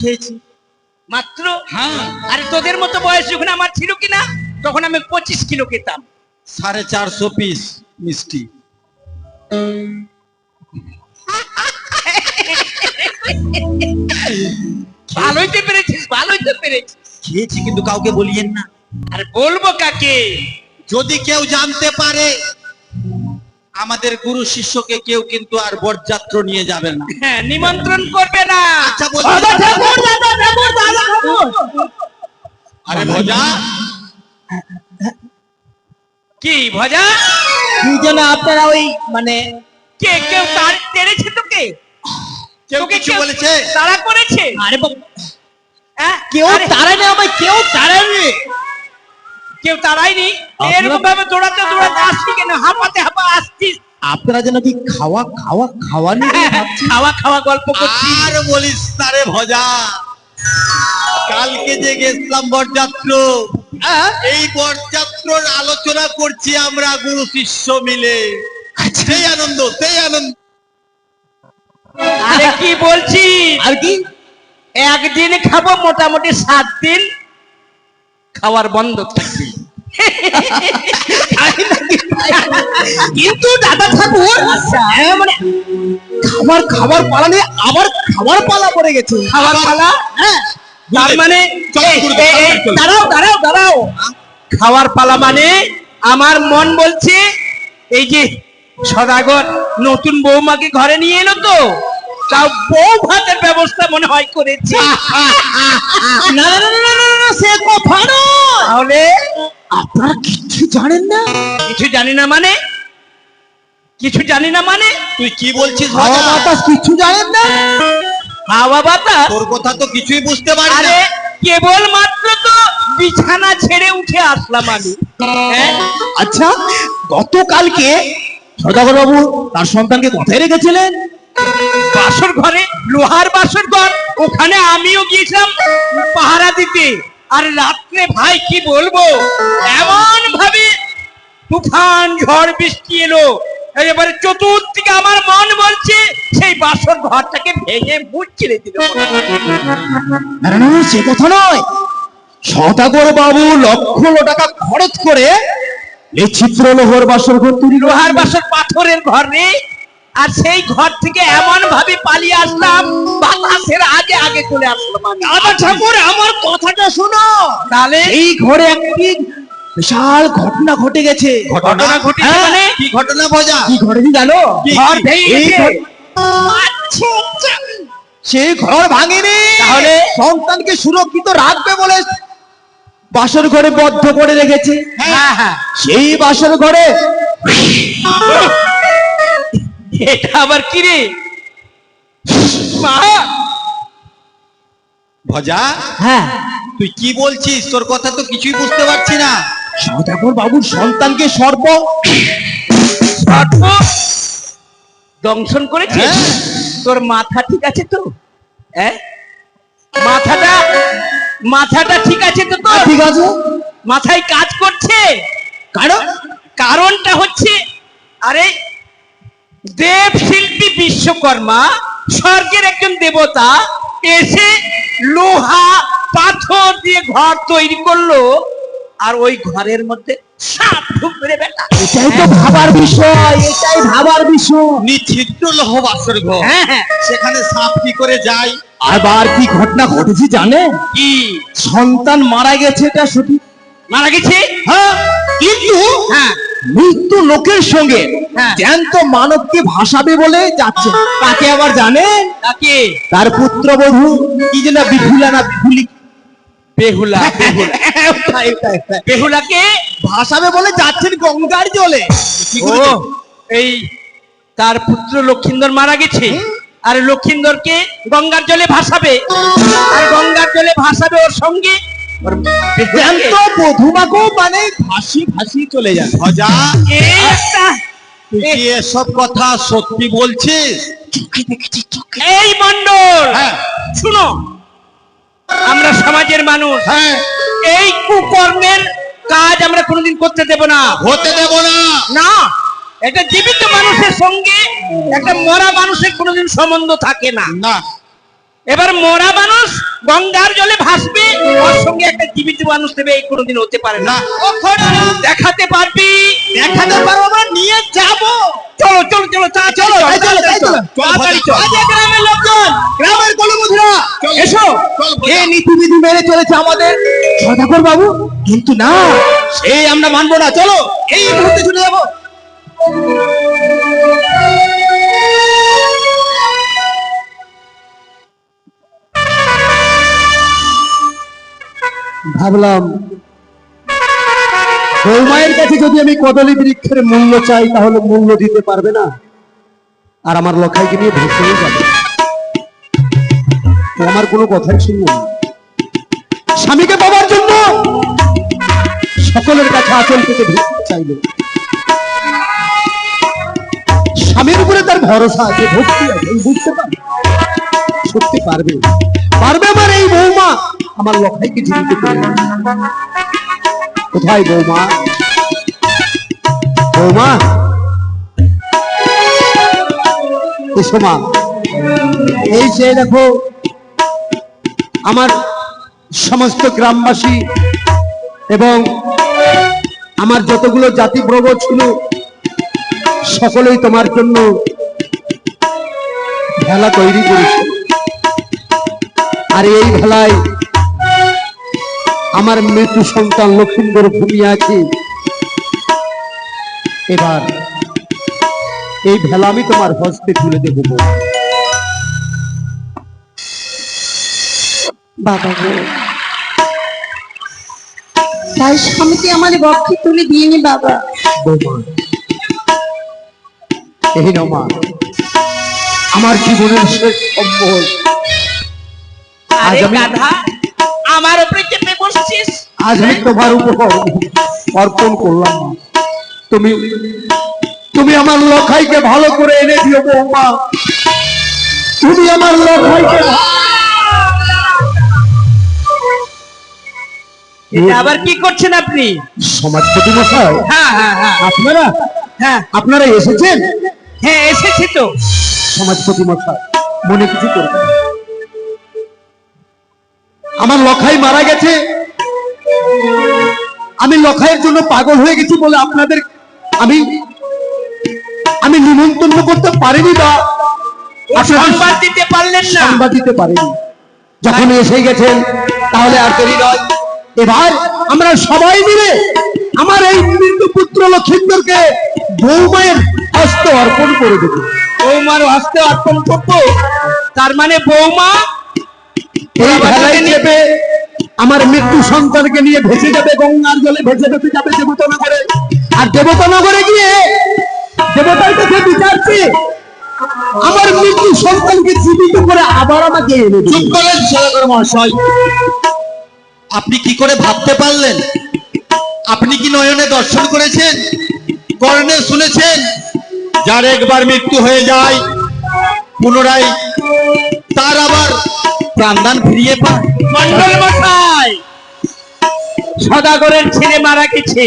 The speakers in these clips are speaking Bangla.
খেয়েছি মাত্র। হ্যাঁ আরে তোদের মতো বয়স যখন আমার ছিল কিনা তখন আমি 25 কিলো খেতাম। 450 পিস মিষ্টি ভালোই তো পেরেছিস, ভালোই তো পেরেছিস। খেয়েছি, কিন্তু কাউকে বলিয়েন না। আরে বলবো কাকে? যদি কেউ জানতে পারে আমাদের গুরু শিষ্যকে কেউ কিন্তু আর বরযাত্র নিয়ে যাবে না। হ্যাঁ, নিমন্ত্রণ করবে না। আচ্ছা বলছি। আরে ভজা, কি ভজা? কি যেন আপনারা ওই মানে কে কেউ তেড়েছে তোকে? কেউ তোকে কিছু বলেছে? তাড়া করেছে? আরে হ্যাঁ? কেউ আরে, তাড়ায়নি আমায়, কেউ তাড়ায়নি। কেউ তাড়ায়নি? এরকম ভাবে দৌড়াতে দৌড়াতে আসছি কেন? হাঁপাতে হাঁপা আসছিস। আপনারা যেন কি খাওয়া খাওয়া খাওয়া নিয়ে ভাবছেন। খাওয়া খাওয়া গল্প করছি। আর বলিস না রে ভজা, কালকে যে গেছিলাম বরযাত্র, এই বরযাত্রর আলোচনা করছি আমরা গুরু শিষ্য মিলে। সেই আনন্দ, সেই আনন্দ। আরে কি বলছিস? আর কি একদিন খাবো, মোটামুটি 7 দিন খাওয়ার বন্ধ থাকবে। কিন্তু দাদা ঠাকুর মানে খাবার খাবার পালা নিয়ে আবার খাবার পালা পড়ে গেছে। খাওয়ার পালা? হ্যাঁ, তার মানে চল, গুরুদেব, চল। দাঁড়াও দাঁড়াও দাঁড়াও। খাওয়ার পালা মানে আমার মন বলছে এই যে সদাগর নতুন বৌমাকে ঘরে নিয়ে এলো, তো তাও বউ ভাতের ব্যবস্থা মনে হয় করেছে। না না না না, না, না, সে কথা নয়। তাহলে আপনারা কিচ্ছু জানেন না। কিছু জানি না মানে? কিছু জানি না মানে? তুই কি বলছিস খাওয়া ভজা? বাতাস কিচ্ছু জানেন না। খাওয়া বাতাস? তোর কথা তো কিছুই বুঝতে পারি আরে না। কেবল মাত্র তো বিছানা ছেড়ে উঠে আসলাম আমি। হ্যাঁ? আচ্ছা, গতকালকে সদাগর বাবু তার সন্তানকে কোথায় রেখেছিলেন? বাসর ঘরে, লোহার বাসর ঘর, ওখানে আমিও গিয়েছিলাম পাহারা দিতে। আর রাত্রে ভাই কি বলবো, এমন ভাবে তুফান ঝড় বৃষ্টি এলো, এবারে চতুর্দিকে আমার মন বলছে সেই বাসর ঘরটাকে ভেঙে মুচড়ে দিল। না না না, সে কথা নয়। সদাগর বাবু লক্ষ টাকা খরচ করে এই চিত্র লোহার বাসর ঘর তৈরি করেন। লোহার বাসর পাথরের ঘর নেই, আর সেই ঘর থেকে এমন ভাবে পালিয়ে আসলাম, বাতাসের আগে আগে চলে আসলাম আমি। দাদা ঠাকুর, আমার কথাটা শোনো। তাহলে এই ঘরে একটি বিশাল ঘটনা ঘটে গেছে। ঘটনা ঘটেছে হ্যাঁ। মানে? কি ঘটনা ভজা? কি ঘটেছে জানো? ঘর ভেঙে এই গেছে। ঘর- সেই ঘর ভাঙেনি, তাহলে? সন্তানকে সুরক্ষিত রাখবে বলে বাসর ঘরে বদ্ধ করে রেখেছে। হ্যাঁ হ্যাঁ, সেই বাসর ঘরে এটা আবার কি রে? মা, ভজা, হ্যাঁ, তুই কি বলছিস? তোর কথা তো কিছুই বুঝতে পারছি না। সদাগর বাবুর সন্তানকে সর্প সর্প দংশন করেছে? হ্যাঁ। তোর মাথা ঠিক আছে তো? হ্যাঁ, মাথাটা মাথাটা ঠিক আছে তো তোর? ঠিক আছে। মাথায় কাজ করছে? কারণ কারণটা হচ্ছে, আরে দেব শিল্পী বিশ্বকর্মা, স্বর্গের একজন দেবতা, এসে লোহা পাথর দিয়ে ঘর তৈরি করলো, আর ওই ঘরের মধ্যে সাপ ঢুকবে বেটা। এটাই তো ভাবার বিষয়, এটাই ভাবার বিষয়। নিচ্ছিদ্র লৌহ বাসর ঘর, হ্যাঁ হ্যাঁ, সেখানে সাপ কি করে যায়? আবার কি ঘটনা ঘটেছে জানেন? কি সন্তান মারা গেছে, এটা সঠিক। মারা গেছে? হ্যাঁ, কিন্তু হ্যাঁ, মৃত্যু লোকের সঙ্গে হ্যাঁ। জ্যান্ত মানবকে ভাসাবে বলে যাচ্ছে। তাকে আবার জানেন? তাকে তার পুত্রবধূ কি যেন বিহুলা না বিহুলি, বেহুলা। বেহুলা বেহুলাকে ভাসাবে বলে যাচ্ছেন গঙ্গার জলে। ও, এই তার পুত্র লক্ষিন্দর মারা গেছে, আর লক্ষিন্দরকে গঙ্গার জলে ভাসাবে, আর গঙ্গার জলে ভাসাবে ওর সঙ্গে ওর জ্যান্ত বধূমাকেও মানে ভাসি ভাসি চলে যাবে। ভজা, এই একটা, তুই কি এসব কথা সত্যি বলছিস? এই মন্ডল, হ্যাঁ শুনো, আমরা সমাজের মানুষ, হ্যাঁ, এই কুকর্মের কাজ আমরা কোনোদিন করতে দেব না। হতে দেব না। না, একটা জীবিত মানুষের সঙ্গে একটা মরা মানুষের কোনোদিন সম্বন্ধ থাকে না। না, এবার মরা মানুষ গঙ্গার জলে ভাসবে, ওর সঙ্গে একটা জীবিত মানুষ দেবে, এই কোনোদিন হতে পারে না। কখনো দেখাতে পারবি? দেখাতে পারবো না, নিয়ে যাবো। চলো চলো চলো, চলো এই চলো, এই চলো। তাড়াতাড়ি চলো। আজ গ্রামের লোকজন, গ্রামের গলবধুরা, এসো। এ নীতিবিধি মেনে চলেছে আমাদের সদাগর বাবু, কিন্তু না, সেই আমরা মানবো না। চলো এই মুহূর্তে ছুটে যাবো। ভাবলাম বৌমায়ের কাছে যদি আমি কদলী বৃক্ষের মূল্য চাই তাহলে মূল্য দিতে পারবে না, আর আমার লখাইকে নিয়ে ভেসেই যাবে। তো আমার কোনো কথাই শুনবে না। স্বামীকে পাওয়ার জন্য সকলের কাছে আঁচল থেকে ভেসতে চাইবে। স্বামীর উপরে তার ভরসা আছে, ভক্তি আছে, বুঝতে পারবে, সত্যি পারবে, পারবে আমার এই বৌমা আমার লখাইকে জীবিত করবে। কোথায় বৌমা? বৌমা এসো মা। এই যে দেখো আমার সমস্ত গ্রামবাসী এবং আমার যতগুলো জাতিপ্রব ছিল সকলেই তোমার জন্য ভেলা তৈরি করেছে, আর এই ভেলায় আমার মৃত্যু সন্তান লক্ষ্মীন্দর ঘুমিয়ে আছে। এবার এই ভেলা আমি তোমার হস্তে তুলে দেব। বাবা গো, তাই স্বামীকে আমার বক্ষে তুলে দিইনি বাবা। বৌমা, এই নাও মা, আমার জীবনের শেষ সম্বল। আজ আরে আমি গাধা, আমার উপরে চেপে বসছিস? আজ আমি তোমার উপর অর্পণ করলাম মা। তুমি তুমি আমার লখাইকে ভালো করে এনে দিও বৌমা, তুমি আমার লখাইকে এটা আবার কি করছেন আপনি? সমাজপতি মশাই, হ্যাঁ হ্যাঁ হ্যাঁ আপনারা হ্যাঁ আপনারা এসেছেন? হ্যাঁ এসেছি তো। সমাজপতি মশাই, মনে কিছু করবেন না। আমার লখাই মারা গেছে, আমি লখাইয়ের জন্য পাগল হয়ে গেছি বলে আপনাদের আমি আমি নিমন্ত্রণ করতে পারিনি বা সংবাদ দিতে পারলেন না। সংবাদ দিতে পারিনি। যখন এসে গেছেন তাহলে আর দেরি নয়, এবার আমরা সবাই মিলে আমার এই মৃত্যু পুত্র লক্ষ্মীন্দরকে বৌমায়ের হস্তে অর্পণ করে দেব। বৌমার হস্তে অর্পণ করবো? তার মানে বৌমা এই ভেলায় চেপে আমার মৃত্যু সন্তানকে নিয়ে ভেসে যাবে, গঙ্গার জলে ভেসে ভেসে যাবে দেবতানগরে, আর দেবতানগরে গিয়ে দেবতার কাছে বিচারছে আমার মৃত্যু সন্তানকে জীবিত করে আবার আমাকে এনে দেবে। চুপ করেন সদাগর মহাশয়, আপনি কি করে ভাবতে পারলেন? আপনি কি নয়নে দর্শন করেছেন, কর্ণে শুনেছেন? যার একবার মৃত্যু হয়ে যায় পুনরায় তার আবার প্রাণদান ফিরিয়ে পায়। মন্ডল মশাই, সদাগরের ছেলে মারা গেছে,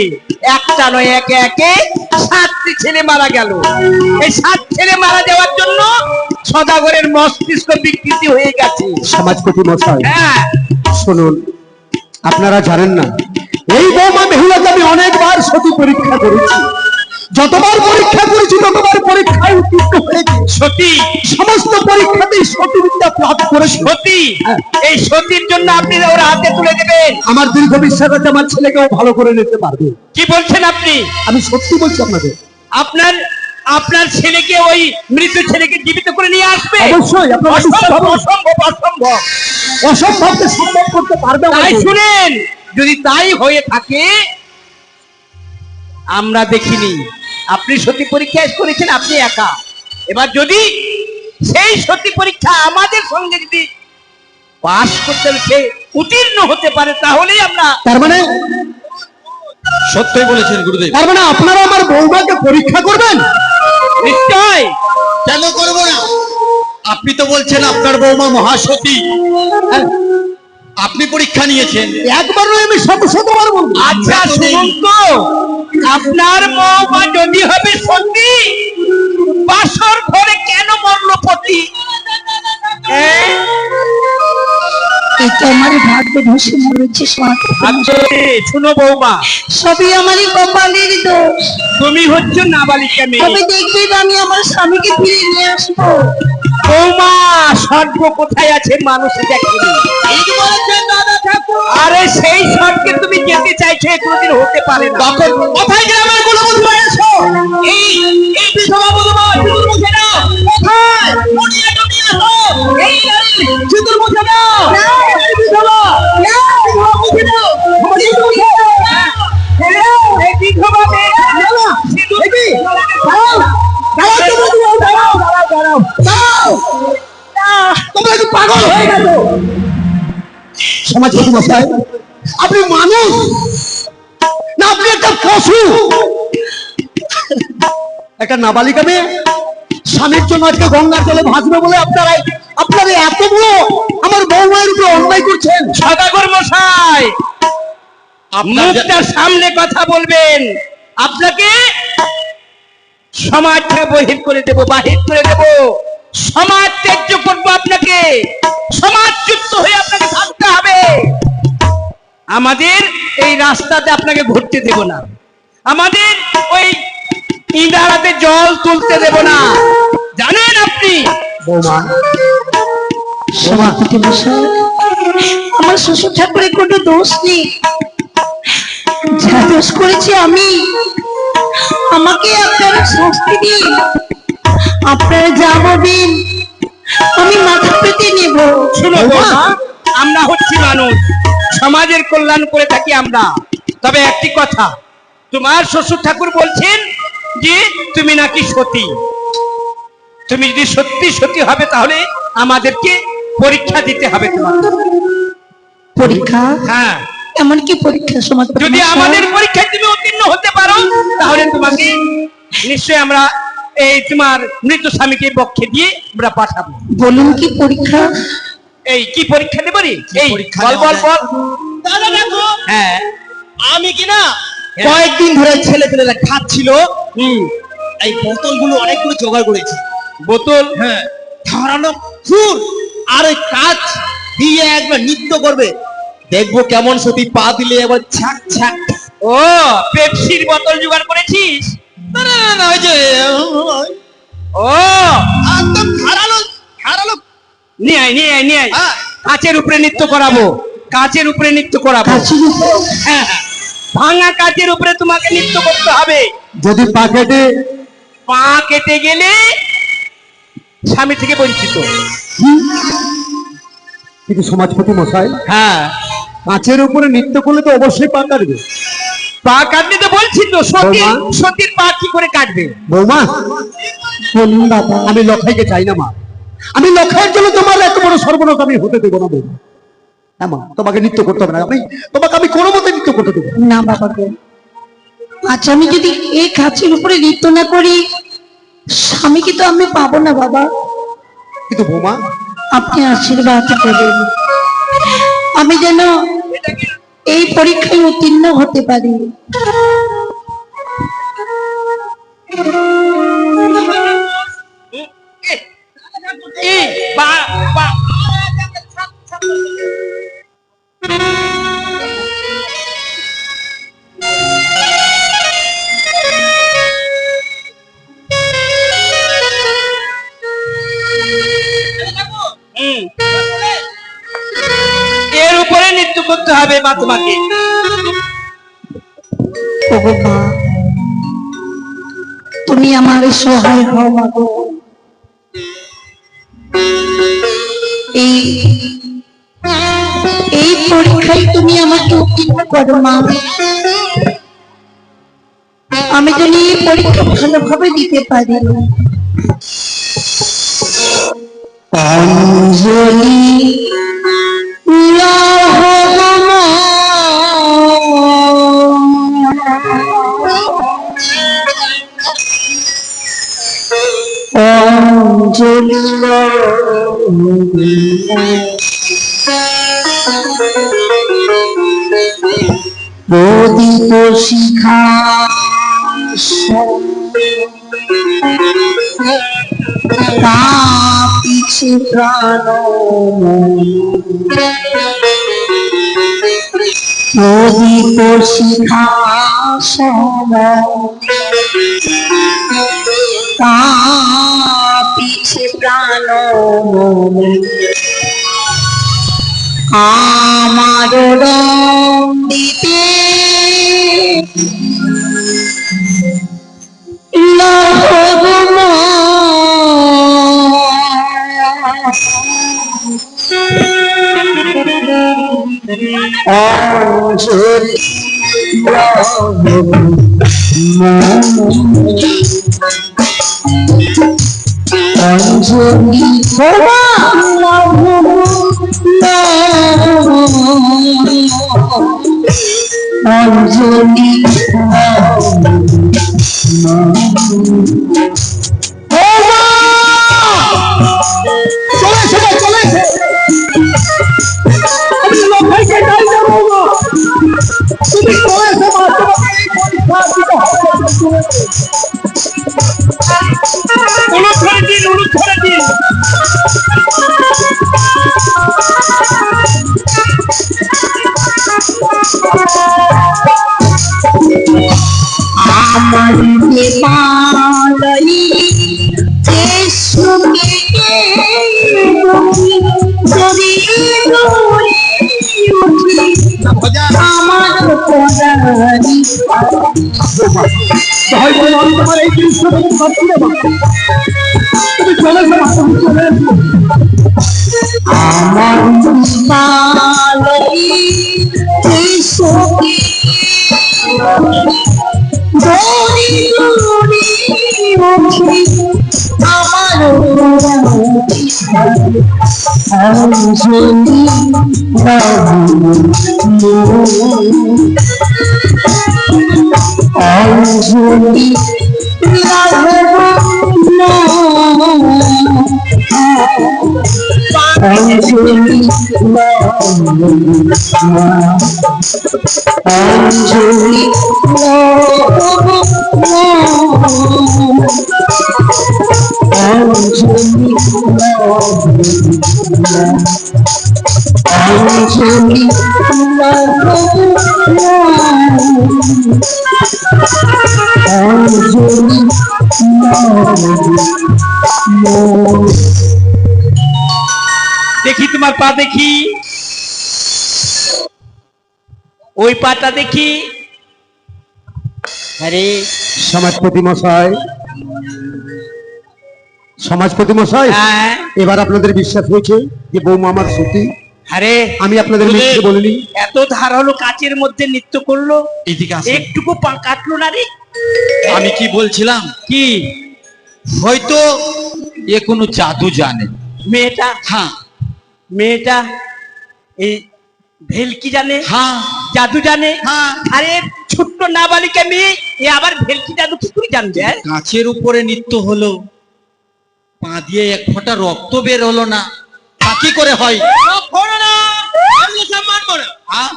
একটা নয় একে একে 7টি ছেলে মারা গেল। এই 7 ছেলে মারা যাওয়ার জন্য সদাগরের মস্তিষ্ক বিকৃতি হয়ে গেছে। সমাজপতি মশাই হ্যাঁ, শুনুন, আপনারা জানেন না এই বৌমা বেহুলাকে আমি অনেকবার সতী পরীক্ষা করেছি, যতবার পরীক্ষা করেছি ততবার পরীক্ষায় উত্তীর্ণ হয়েছে। সতী, সমস্ত পরীক্ষাতেই সতী বিদ্যা প্রাপ্ত করেছি। সতী, হ্যাঁ। এই সতীর জন্য আপনি ওর হাতে তুলে দেবেন। আমার দীর্ঘ বিশ্বাস আছে আমার ছেলেকেও ভালো করে নিতে পারবে। কি বলছেন আপনি? আমি সত্যি বলছি আপনাদের। আপনার আপনার ছেলেকে, ওই মৃত ছেলেকে জীবিত করে নিয়ে আসবে? অবশ্যই, আপনারা বিশ্বাস অসম্ভব, করুন। অসম্ভব, অসম্ভব। অসম্ভবকে সম্ভব করতে পারবে আমার তাই বউ। শুনেন, যদি তাই হয়ে থাকে, আমরা দেখিনি আপনি সতী পরীক্ষা করেছেন, আপনি একা। এবার যদি সেই সতী পরীক্ষা আমাদের সঙ্গে যদি পাশ করতে, সে উত্তীর্ণ হতে পারে, তাহলেই আমরা। তার মানে সত্যই বলেছেন গুরুদেব। তার মানে আপনারা আমার বৌমাকে পরীক্ষা করবেন? নিশ্চয়। কেন করব না? আপনি তো বলছেন আপনার বৌমা মহাসতী, হ্যাঁ, আপনি পরীক্ষা নিয়েছেন। একবার নয়, আমি শতবার বলবো। আচ্ছা শুনুন তো, আপনার বৌমা যদি হবে সতী, বাসর ঘরে কেন মরল পতি? এই তো আমার ভাগ্যে ধসে মরেছে আচ্ছা, শুনো বৌমা, সবই আমারই কপালের দোষ। তুমি হচ্ছে নাবালিকা মেয়ে। তবে দেখবেন আমি আমার স্বামীকে ফিরে নিয়ে আসবো। বৌমা, স্বর্গ কোথায় আছে মানুষ দেখেনি। আরে সেই স্বর্গে তুমি যেতে চাইছো, কোনোদিন হতে পারে না। তখন কোথায় গ্রামের কুলবধূ এসো? এই এই বিধবা বধূমা, সিঁদুর মুছে দাও। কোথায়? মুড়িয়ে ডুবিয়ে দাও। এই নারী, সিঁদুর মুছে দাও। এই বিধবা, সিঁদুর মুছে দাও। সিঁদুর মুছে দাও। এই বিধবা মেয়ে, সিঁদুর দাও। তোমরা কি পাগল হয়ে গেছো? সমাজপতি মশাই, আপনি মানুষ না আপনি একটা পশু? একটা নাবালিকা মেয়ে স্বামীর জন্য আজকে গঙ্গার জলে ভাসবে বলে আপনারা এত বড় আমার বৌমায়ের উপরে অন্যায় করছেন। সদাগর মশাই, আপনার মুখটার সামনে কথা বলবেন। আপনাকে সমাজ থেকে বাহির করে দেব। সমাজ ত্যায্য করবো আপনাকে। সমাজচ্যুত হয়ে আপনাকে থাকতে হবে। আমাদের এই রাস্তাতে আপনাকে ঘুরতে দেব না। আমাদের ওই ইনারাতে জল তুলতে দেব না, জানেন আপনি? বৌমা, সমাজপতি মশাই, আমার শ্বশুর ঠাকুরের কোনো দোষ নেই। যা দোষ করেছি আমি, আমাকে আপনারা শাস্তি দিন। আপনারা যা বলবেন আমি মাথা পেতে নেব। শুনো বৌমা, আমরা হচ্ছি মানুষ, সমাজের কল্যাণ করে থাকি আমরা। তবে একটি কথা, তোমার শ্বশুর ঠাকুর বলছেন যে তুমি নাকি সতী। তুমি যদি সত্যি সতী হবে তাহলে আমাদেরকে পরীক্ষা দিতে হবে তোমার। পরীক্ষা? হ্যাঁ, এমন কি পরীক্ষা সমাজপতি যদি মশাই? আমাদের পরীক্ষায় তুমি উত্তীর্ণ হতে পারো তাহলে তোমাকে নিশ্চয়ই আমরা এই তোমার মৃত স্বামীকে পক্ষে দিয়ে আমরা পাঠাবো। বলুন কি পরীক্ষা? এই কি পরীক্ষা দেবো রে? এই পরীক্ষা বল নেওয়া বল যায়? বল। দাদা দেখো, হ্যাঁ, আমি কি না হ্যাঁ। কয়েকদিন ধরে ছেলেপেলেরা খাচ্ছিল, হুম, এই বোতলগুলো অনেকগুলো জোগাড় করেছি। বোতল। হ্যাঁ, ধারালো ফুল আর ওই কাজ দিয়ে একবার নৃত্য করবে, দেখবো কেমন সতী পা দিলে একবার ছাক ছাক। ও, পেপসির বোতল জোগাড় করেছিস? না না না না, ওই যে ও, একদম ধারালো ধারালো। নিয়ে আয় নিয়ে আয় নিয়ে আয়। হ্যাঁ, কাচের উপরে নৃত্য করাবো, কাচের উপরে নৃত্য করাবো। কাছের উপর? হ্যাঁ, ভাঙা কাচের উপরে তোমাকে নৃত্য করতে হবে। যদি পাকেটে পা কেটে গেলে স্বামী থেকে বঞ্চিত। কিন্তু সমাজপতি মশাই, হ্যাঁ, কাঁচের উপরে নৃত্য করলে তো অবশ্যই পা কাটবে। পা কাটলে তো বলছি তো, বৌমা? সতীর পা কি করে কাটবে? বৌমা, বলুন বাবা। আমি লক্ষাইকে চাই না মা। আমি লক্ষাইয়ের জন্য তোমার এত বড় সর্বনাশ আমি হতে দেবো না বৌমা। হ্যাঁ মা, তোমাকে নৃত্য করতে হবে না। তোমাকে কোনো মতে নৃত্য করতে দেবো না। না বাবা গো, আচ্ছা আমি যদি এই কাছের উপরে নৃত্য না করি স্বামীকে তো আমি পাবো না বাবা। কিন্তু বৌমা, আপনি আশীর্বাদ করবেন আমি যেন এই পরীক্ষায় উত্তীর্ণ হতে পারি। এই পা পা এর উপরে নৃত্য করতে হবে মা তোমাকে। ওগো মা, তুমি আমার সহায় হও মা গো। এই পরীক্ষায় তুমি আমাকে উত্তীর্ণ করো মা। আমি যেন এই পরীক্ষা ভালোভাবে দিতে পারি। অঞ্জলি লহ অঞ্জলি প্রদীপ শিখা পিছে প্রাণ প্রদীপ শিখাসন কাঁপিছে প্রাণ আমার দিতে অঞ্জলি অঞ্জলি অঞ্জলি উলুদ ধরে দিন, উলুদ ধরে দিন। আমার দেবালয় কৃষ্ণকে যদি আমার পদারি তোমার এই দৃশ্য দেখতে পাচ্ছি না বাবা। তুমি চলে এসো মা, তুমি চলে এসো। আমার দেবালয় কৃষ্ণকে দৌড়ি দৌড়ি উঠি আমার অঞ্জলি অঞ্জলি অঞ্জলি অঞ্জলি অঞ্জলি অঞ্জলি অঞ্জলি দেখি তোমার পা দেখি, ওই পাটা দেখি। আরে সমাজপতি মশাই, সমাজপতি মশাই, হ্যাঁ, এবার আপনাদের বিশ্বাস হয়েছে যে বৌমা আমার সতী? আরে আমি আপনাদের মিথ্যে বলিনি। এত ধারালো কাচের মধ্যে নৃত্য করলো, এদিকে আসুন। একটুকু পা কাটলো না রে। আমি কি বলছিলাম, কি হয়তো এ কোনো জাদু জানে। মেয়েটা, হ্যাঁ মেয়েটা এই ভেলকি জানে, হ্যাঁ জাদু জানে। হ্যাঁ। আরে ছোট্ট নাবালিকা মেয়ে, এ আবার ভেলকি জাদু কি করে জানবে? কাঁচের উপরে নৃত্য হলো, পা দিয়ে এক ফোঁটা রক্ত বের হলো না, তা কি করে হয়? হ্যাঁ?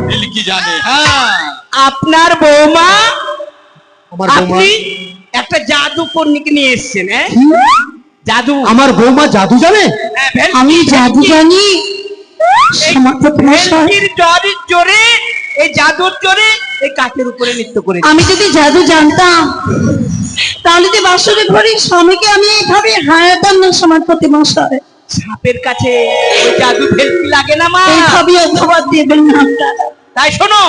ভেলকি জানে, হ্যাঁ। আপনার বৌমা, আমার বৌমা, আপনি একটা জাদু কর্ণীকে নিয়ে এসেছেন, হ্যাঁ? জাদু, আমার বৌমা জাদু জানে? হ্যাঁ, ভেলকি, আমি জাদু জানি এই সমাজপতি মশাই। ভেলকির জোরের জোরে, এই জাদুর জোরে এই কাঠের উপরে নৃত্য করে। আমি যদি জাদু জানতাম তাহলে যে বাসরে ঘরে স্বামীকে আমি এইভাবে হারাতাম না সমাজপতি মশাই। সাপের কাছে ওই জাদু ভেলকি লাগে না মা। এইভাবে অথবা দেবেন না আপনারা। তাই শোনো,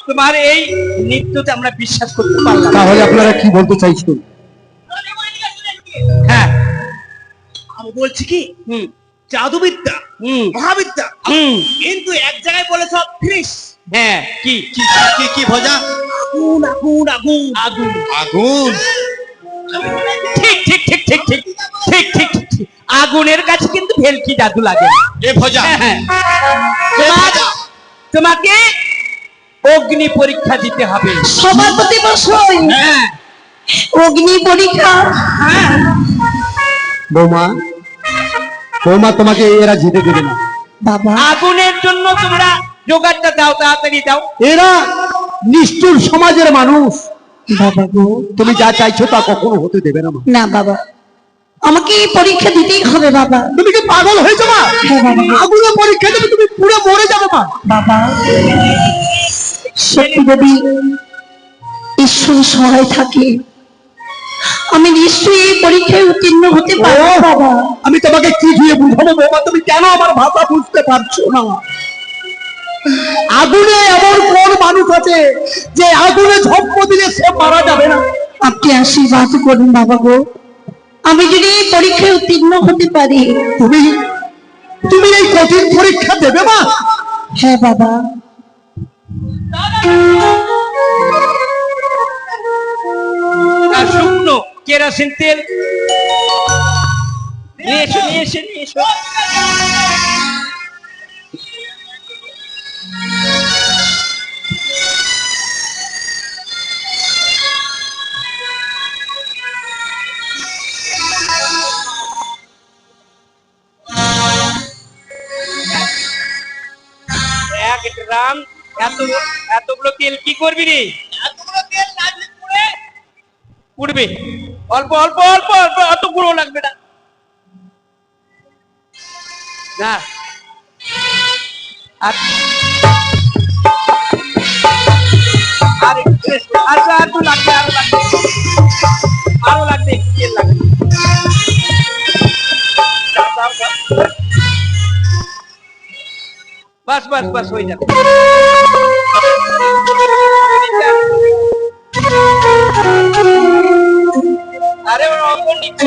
তোমার এই নৃত্যতে আমরা বিশ্বাস করতে পারলাম না। তাহলে আপনারা কি বলতে চাইছেন? হ্যাঁ, আমি বলছি কি হুম, জাদুবিদ্যা হুম, মহাবিদ্যা, হুম, কিন্তু এক জায়গায় বলে সব ফিনিশ। হ্যাঁ, কি কি কি কি ভজা? আগুন আগুন আগুন আগুন, আগুন? ঠিক ঠিক ঠিক ঠিক ঠিক ঠিক ঠিক ঠিক। আগুনের কাছে কিন্তু ভেলকি জাদু লাগে না। এ ভজা, হ্যাঁ, এ ভজা। তোমাকে অগ্নি পরীক্ষা দিতে হবে। সমাজপতি মশাই, হ্যাঁ, অগ্নি পরীক্ষা। বৌমা, বৌমা তোমাকে এরা যেতে দেবে না। বাবা, আগুনের জন্য তোমরা জোগাড়টা দাও, তাড়াতাড়ি দাও। এরা নিষ্ঠুর সমাজের মানুষ। বাবা গো, তুমি যা চাইছো তা কখনো হতে দেবে না মা। না বাবা, আমাকে এই পরীক্ষা দিতেই হবে বাবা। তুমি কি পাগল হয়েছো মা? হ্যাঁ বাবা। আগুনে পরীক্ষা দেবে, তুমি পুরো মরে যাবে মা। বাবা সত্যি যদি ঈশ্বর সহায় থাকে আমি নিশ্চয়ই এই পরীক্ষায় উত্তীর্ণ হতে পারবো বাবা। আমি তোমাকে কি দিয়ে বুঝাবো বাবা, তুমি কেন আমার ভাষা বুঝতে পারছো না? আগুনে এমন কোন মানুষ আছে যে আগুনে ঝপ্প দিলে সে মারা যাবে না? আপনি আশীর্বাদ করুন বাবা গো, আমি যদি এই পরীক্ষায় উত্তীর্ণ হতে পারি। তুমি তুমি এই কঠিন পরীক্ষা দেবে মা? হ্যাঁ বাবা। আর শুকনো কেরোসিন তেল নিয়ে এসো, নিয়ে এসো, নিয়ে এসো। এক ড্রাম এতগুলো তেল কি করবি রে? এতগুলো তেল লাগলে পুড়বে। অল্প অল্প অল্প অল্প, অত গুঁড়ো লাগবে না। না আর একটু লাগবে, আরো লাগবে একটু তেল লাগবে। বাস বাস বাস হয়ে যাবে। আরে অল্প নিচে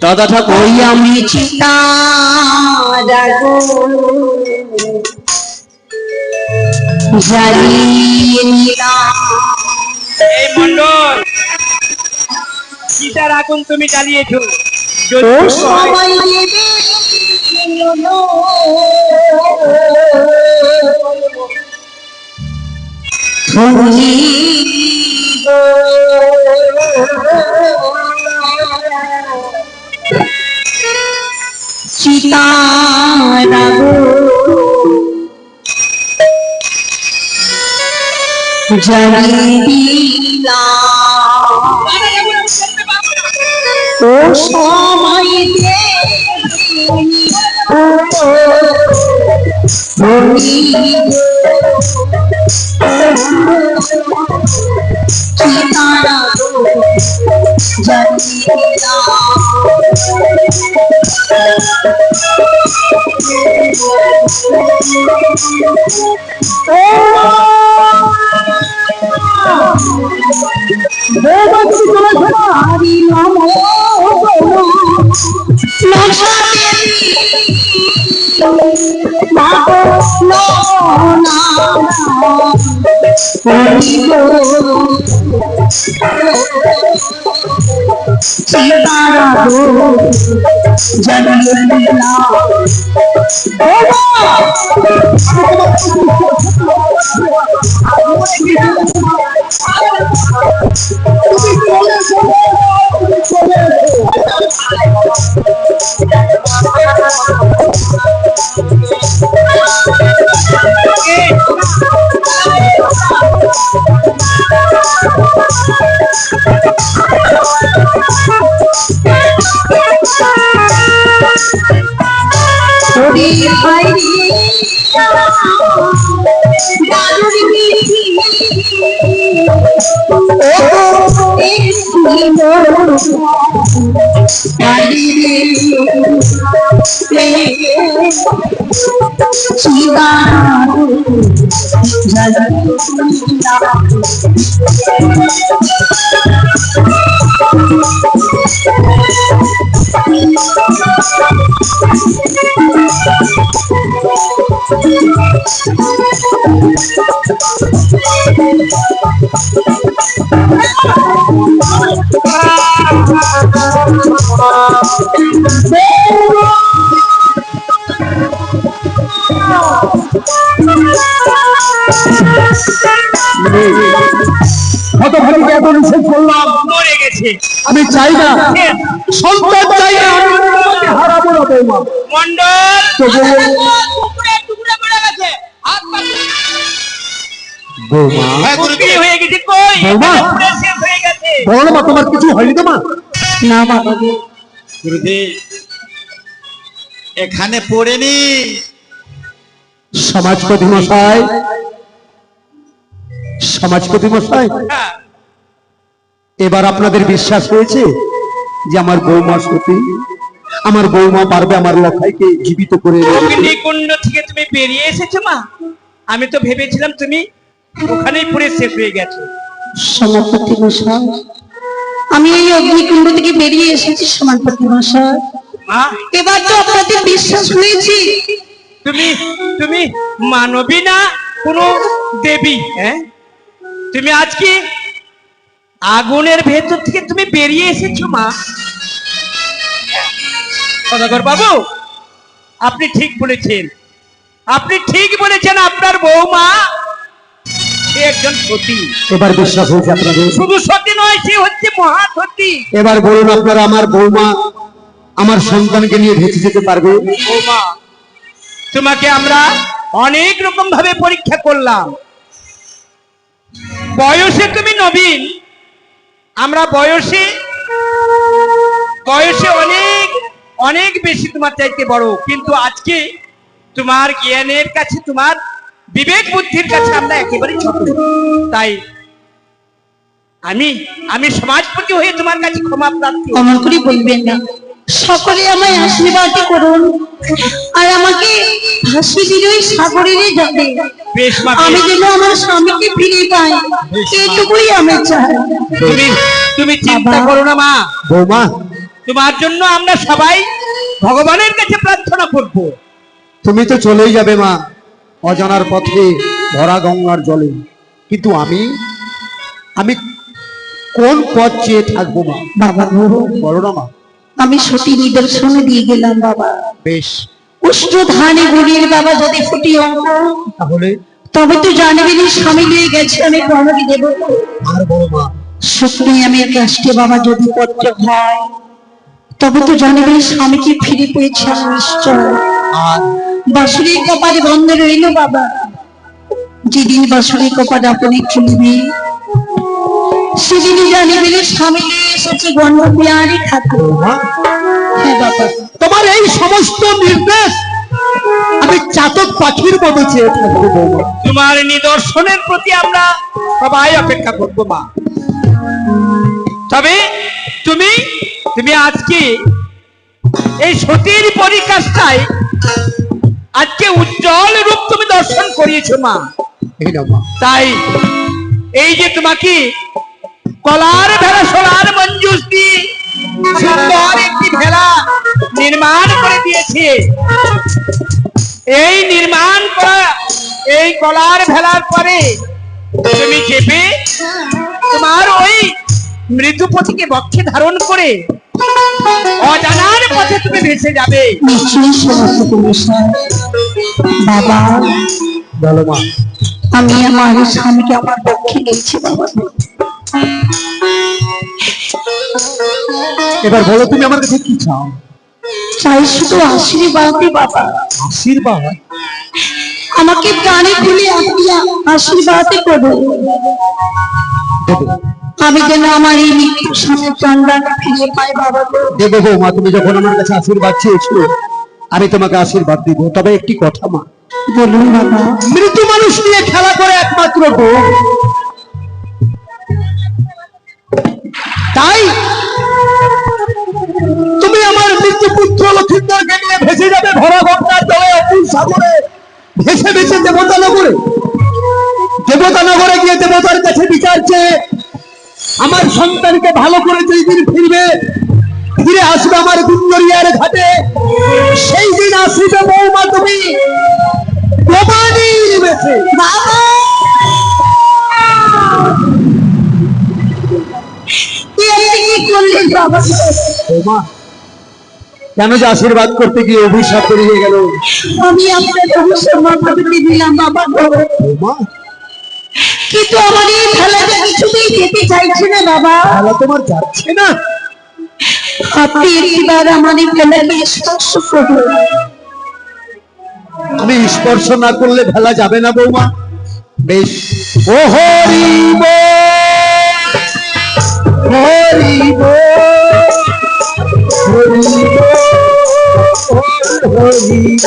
দাদা ঠাকুর, ওই আমি চিতা জ্বালিয়ে নিলাম। এই মন্ডল, চিতার আগুন তুমি জ্বালিয়েছো। ও সবাই নেবে সঙ্গী চিতারা জ্বালিলাম ও সময় চিতারা কত ভালো এখন শেষ করলাম, মরে গেছে। আমি চাই না সন্তান চাই না, আমি তোমাকে হারাবো না বৌমা। মন্ডল তবু টুকরে টুকরে পড়ে গেছে, হাত পা বৌমা, হ্যাঁ গুরুদেব, বিক্রি হয়ে গেছে, কই বৌমা। পুরো শেষ হয়ে গেছে। বলো মা, তোমার কিছু হয়নি তো মা? না বাবা গো, গুরুদেব এখানে পড়েনি। সমাজপতি মশাই, সমাজপতি মশাই, হ্যাঁ, এবার আপনাদের বিশ্বাস হয়েছে যে আমার বৌমা সতী, আমার বৌমা পারবে আমার লক্ষাইকে জীবিত করে রেখে দিতে? অগ্নিকুণ্ড থেকে তুমি বেরিয়ে এসেছো মা? আমি তো ভেবেছিলাম তুমি ওখানেই পুরো শেষ হয়ে গেছো। সমাজপতি মশাই, আমি এই অগ্নিকুণ্ড থেকে বেরিয়ে এসেছি সমাজপতি মশাই। মা, এবার তো আপনাদের বিশ্বাস হয়েছে। তুমি তুমি মানবী না কোনো দেবী? হ্যাঁ, তুমি আজকে আগুনের ভেতর থেকে তুমি বেরিয়ে এসেছো মা। সদাগর বাবু, আপনি ঠিক বলেছেন, আপনি ঠিক বলেছেন। আপনার বৌমা সে একজন সতী। এবার বিশ্বাস হয়েছে আপনাদের? শুধু সতী নয়, সে হচ্ছে মহা সতী। এবার বলুন আপনারা, আমার বৌমা আমার সন্তানকে নিয়ে ভেসে যেতে পারবে? বৌমা, তোমাকে আমরা অনেক রকম ভাবে পরীক্ষা করলাম। বয়সে তুমি নবীন, আমরা বয়সে অনেক অনেক বেশি তোমার চাইতে বড়, কিন্তু আজকে তোমার জ্ঞানের কাছে, তোমার বিবেক বুদ্ধির কাছে আমরা একেবারে ছোট। তাই আমি সমাজপতি হয়ে তোমার কাছে ক্ষমা প্রার্থী। অমন করে বলবেন না, সকলে আমায় আশীর্বাদ করুন আর আমাকে ভাসি দিলেই সাগরের যাবে। বেশ মা, আমি বেশ। যেন আমার স্বামীকে ফিরে পাই, এটুকুই আমি চাই। তুমি চিন্তা করো না মা, বৌমা, তোমার জন্য আমরা সবাই ভগবানের কাছে প্রার্থনা করব। তুমি তো চলেই যাবে মা, অজানার পথে ভরা গঙ্গার জলে, কিন্তু আমি কোন পথ চেয়ে থাকবো মা? বাবা গো, বলো না মা। আমি সতী নিদর্শনে দিয়ে গেলাম বাবা। বেশ, উষ্ণ ধানে গুলির বাবা যদি ফুটি অঙ্ক, তাহলে তবে তো জানবি না স্বামী নিয়ে গেছে আমি প্রণবী দেব আর বড় মা, শুকনি আমি কাষ্টে বাবা যদি পত্র হয় তবে তো জানবি স্বামীকে ফিরে পেয়েছে আমি নিশ্চয়। আর বাঁশুরির কপালে বন্ধ রইল বাবা, যেদিন বাঁশুরির কপাল আপনি খুলবি সেদিনই জানিবি স্বামী নিয়ে এসেছে গন্ধ পেয়ারি খাতে। মা, হ্যাঁ বাবা, তোমার এই সমস্ত নির্দেশ আমি চাতক পাখির মতো চেয়ে থাকবো বৌমা। তোমার নিদর্শনের প্রতি আমরা সবাই অপেক্ষা করব মা। তবে তুমি তুমি আজকে এই সতীর পরিকাষ্ঠায় আজকে উজ্জ্বল রূপ তুমি দর্শন করিয়েছো মা। এই নাও মা, তাই এই যে তোমাকে কলার ভেলা সোলার মঞ্জুস দিয়ে সুন্দর একটি ভেলা নির্মাণ করে দিয়েছে, এই নির্মাণ করা এই কলার ভেলার পরে তুমি চেপে তোমার ওই মৃদুপতিকে বক্ষে ধারণ করে অজানার পথে তুমি ভেসে যাবে। নিশ্চয়ই সমস্ত পুরুষরা বাবা, বলো মা। আমি আমার স্বামীকে আমার পক্ষে নিয়েছি বাবা। এবার বলো তুমি আমার কাছে কি চাও? চাই শুধু আশীর্বাদই বাবা, আশীর্বাদ? আমাকে প্রাণে খুলে আপনি আশীর্বাদই করুন, দেবো আমি যেন আমার এই মৃত্যুর সামনে চন্দ্রাকে ফিরে পাই বাবা গো। দেবো বৌমা, তুমি যখন আমার কাছে আশীর্বাদ চেয়েছো আমি তোমাকে আশীর্বাদ দিব। তবে একটি কথা মা, বলুন বাবা। মৃত্যু মানুষ নিয়ে খেলা করে একমাত্র বউ, তাই তুমি আমার মৃত্যু পুত্র লক্ষিন্দরকে নিয়ে ভেসে যাবে ভরা গঙ্গার জলে অপুর সাগরে, ভেসে ভেসে দেবতানগরে। দেবতানগরে গিয়ে দেবতার কাছে বিচার চেয়ে আমার সন্তানকে ভালো করে যেই দিন ফিরবে, ফিরে আসবে আমার গুঞ্জরিয়ার ঘাটে, সেই দিন আসিবে বৌমা তুমি ভবানীর বেশে। বাবা, কি আপনি কি করলেন বাবা? বৌমা, কেন যে আশীর্বাদ করতে গিয়ে অভিশাপ বেরিয়ে গেল? আমি আপনার অবসর মাথাতে দিলাম বাবা গো, বৌমা, কিন্তু আমার এই খেলাটা কিছুতেই যেতে চাইছে না বাবা। খেলা তোমার যাচ্ছে না? আপনি একবার আমার এই খেলাকে স্পর্শ করুন। আমি স্পর্শ না করলে ভেলা যাবে না বৌমা? বেশ, ও হরিব হরিব হরিব হরিব।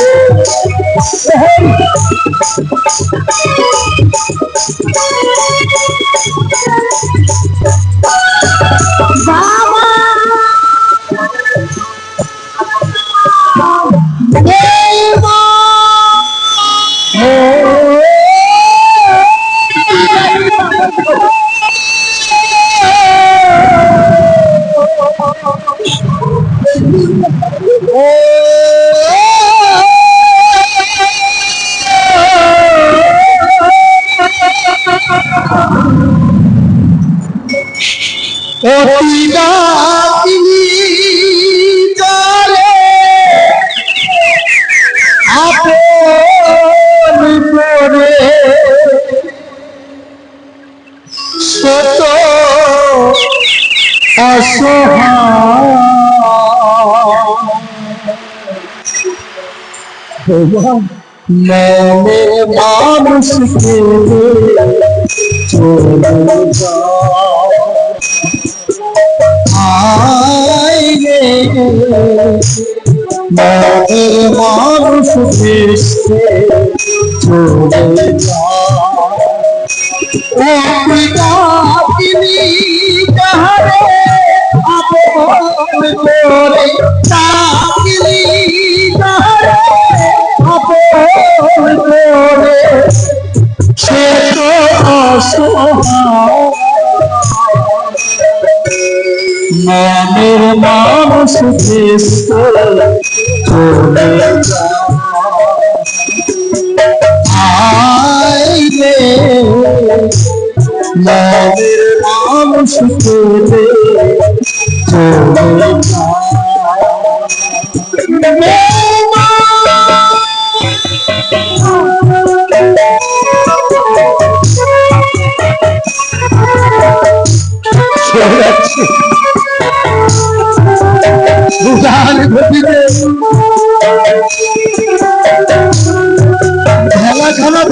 মানুষকে আইরে মনের মানুষ দেশে চলে যাইনি তাহারে আপন করে তাকিনি তাহারে আপন করে সে তো অসহায় মনের মানুষ দেশ চলে আইরে মনের মানুষ চলে চলে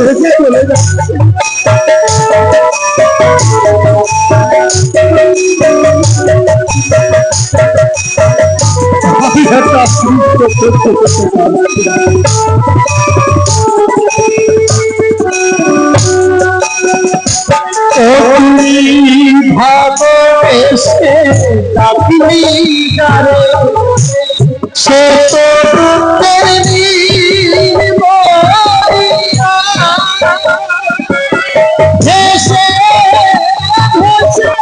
ভেসে চলে যাচ্ছে। আমি একটা সৃষ্টি করতে পারছি না। ও তুমি ভালোবেসে ডাকলি যারে, সে তো দুঃখের নির্মলিয়া ভেসে ভেসে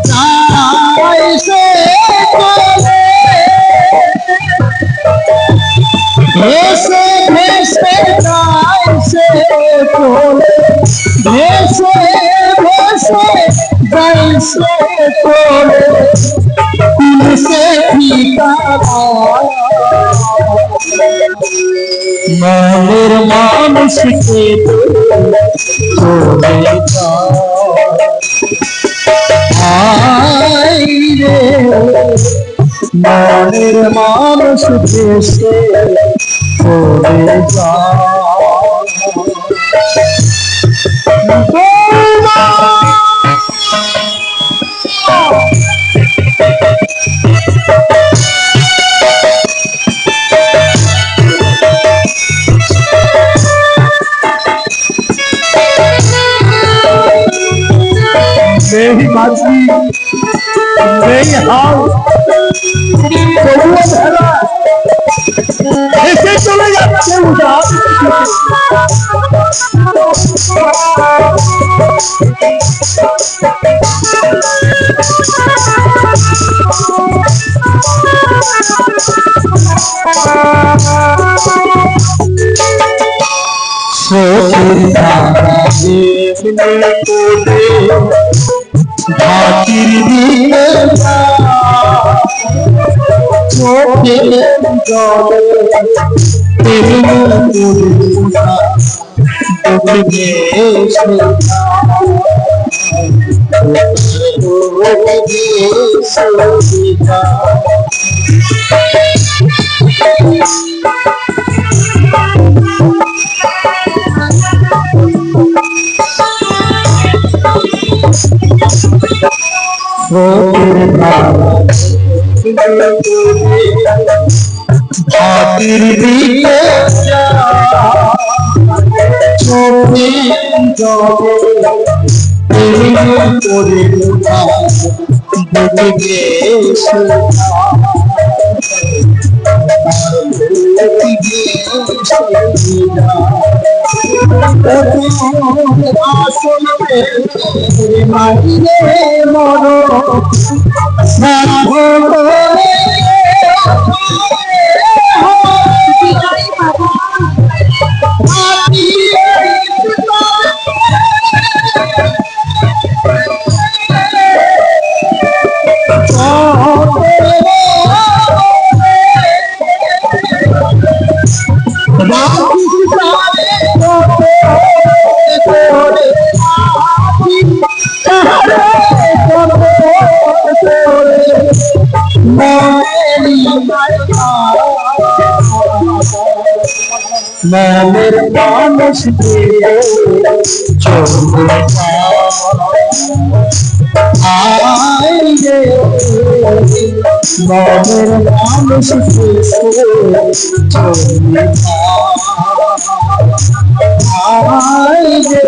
যায় সে চলে, ভেসে ভেসে যায় সে চলে, ভেসে ভেসে যায় সে চলে, সে ঠিকানা মনের মানুষকে চলে যায়। আয় রে মনের মানুষ দেশে চলে যায়। नहीं बाजी नहीं हाल तबुओ भেলা এসে চলে যাচ্ছে উদাস। ভাতির দিলে চোখে ভাতির দিলে চোখে মনের মানুষ দিয়ে চলে যায়। আয় রে মনের মানুষ দিয়ে চলে যায়। আয় রে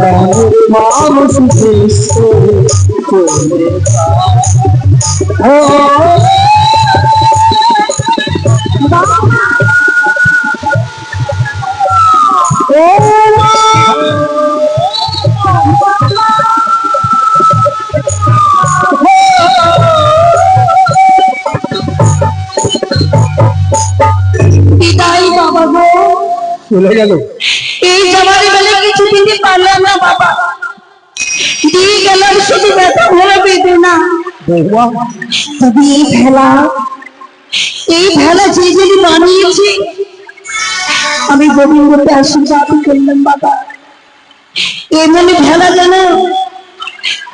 মনের মানুষ দিয়ে চলে যায়। বিদায় বাবা গো, চলে গেল। এই জমানে বেলা কিছু দিতে পারলাম না বাবা, দিয়ে গেলাম শুধু ব্যথা ভরা বেদনা। তবে এই ভেলা যে যিনি বানিয়েছে আমি গোবিন্দকে আশীর্বাদ করলাম বাবা, এমনি ভেলা যেন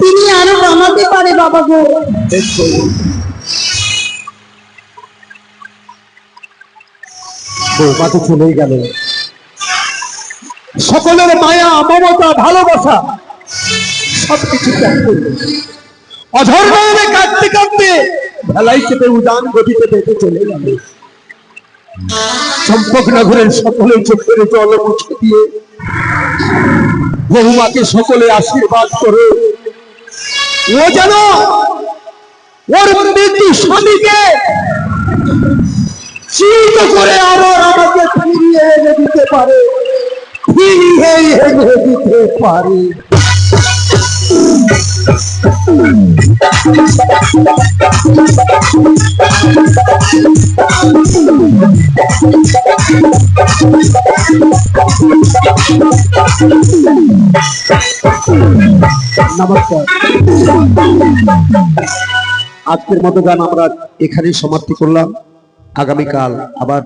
তিনি আরো বানাতে পারে বাবা গো। বৌমা তো চলেই গেল। সকলের মায়া মমতা ভালোবাসা সবকিছু ত্যাগ করল। অঝর নয়নে কাঁদতে কাঁদতে ভেলাই চেপে উদান গতিতে বেঁধে চলে গেল। চম্পকনগরের সকলের চোখের জল মুছে দিয়ে বৌমাকে সকলে আশীর্বাদ করে ও যেন ওর মৃত্যু স্বামীকে চিন্ত করে আবার আমাকে ফিরিয়ে এনে দিতে পারে, ফিরিয়ে এনে দিতে পারে। নমস্কার। আজকের মতো গান আমরা এখানেই সমাপ্তি করলাম। আগামীকাল আবার